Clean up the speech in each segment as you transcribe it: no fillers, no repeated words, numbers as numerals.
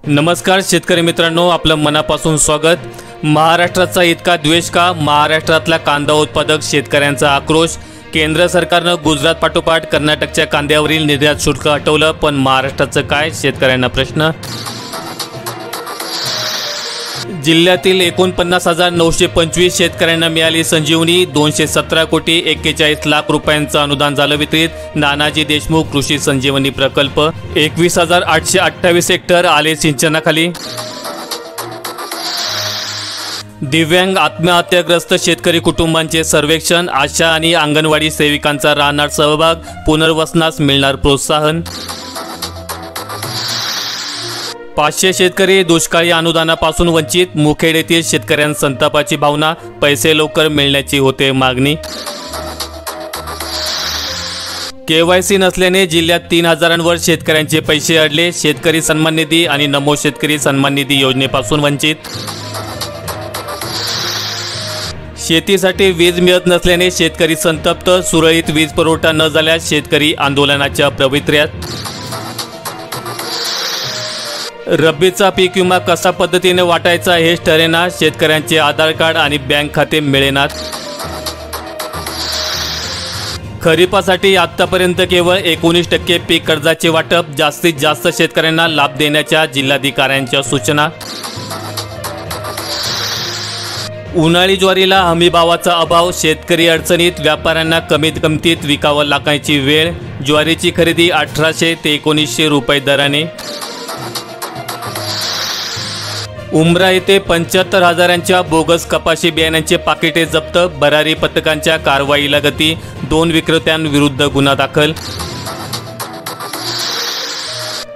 नमस्कार शेतकरी मित्रांनो, आपलं मनापासून स्वागत। महाराष्ट्राचा इतका द्वेष का? महाराष्ट्रातला कांदा उत्पादक शेतकऱ्यांचा आक्रोश। केंद्र सरकारनं गुजरात पाठोपाठ कर्नाटकच्या कांद्यावरील निर्यात शुल्क हटवलं, पण महाराष्ट्राचं काय? शेतकऱ्यांना प्रश्न। जिल्ह्यातील 49,925 शेतकऱ्यांना मिळाली संजीवनी। 217 कोटी 41 लाख रुपयांचं अनुदान झालं वितरित। नानाजी देशमुख कृषी संजीवनी प्रकल्प 21,828 हेक्टर आले सिंचनाखाली। दिव्यांग आत्महत्याग्रस्त शेतकरी कुटुंबांचे सर्वेक्षण। आशा आणि अंगणवाडी सेविकांचा राहणार सहभाग। पुनर्वसनास मिळणार प्रोत्साहन। 500 शेतकरी दुष्काळी अनुदानापासून वंचित। मुखेड येथील शेतकऱ्यांना संतापाची भावना। पैसे लवकर मिळण्याची होते मागणी। KYC नसल्याने जिल्ह्यात 3,000वर शेतकऱ्यांचे पैसे अडले। शेतकरी सन्मान निधी आणि नमो शेतकरी सन्मान निधी योजनेपासून वंचित। शेतीसाठी वीज मिळत नसल्याने शेतकरी संतप्त। सुरळीत वीज पुरवठा न झाल्यास शेतकरी आंदोलनाच्या पवित्र्यात। रब्बीचा पीक विमा कसा पद्धतीने वाटायचा हेच ठरेना। शेतकऱ्यांचे आधार कार्ड आणि बँक खाते मिळेनात। खरीपासाठी आतापर्यंत केवळ 19% पीक कर्जाचे वाटप। जास्तीत जास्त शेतकऱ्यांना लाभ देण्याच्या जिल्हाधिकाऱ्यांच्या सूचना। उन्हाळी ज्वारीला हमीभावाचा अभाव। शेतकरी अडचणीत। व्यापाऱ्यांना कमीत किमतीत विकावं लागण्याची वेळ। ज्वारीची खरेदी 1800 ते 1900 रुपये दराने। उमरा येथे 75,000च्या बोगस कपाशी बियाण्यांचे पाकिटे जप्त। भरारी पथकांच्या कारवाईला गती। 2 विक्रेत्यांविरुद्ध गुन्हा दाखल।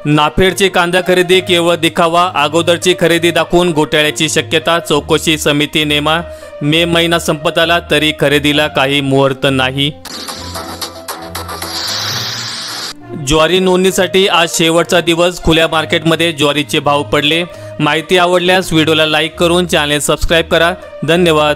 नाफेडची कांदा खरेदी केवळ दिखावा। अगोदरची खरेदी दाखवून घोटाळ्याची शक्यता। चौकशी समिती नेमा। मे महिना संपत आला तरी खरेदीला काही मुहूर्त नाही। ज्वारी नोंदणीसाठी आज शेवटचा दिवस। खुल्या मार्केटमध्ये ज्वारीचे भाव पडले। माहिती आवडल्यास व्हिडिओला लाईक करून चॅनल सबस्क्राईब करा। धन्यवाद।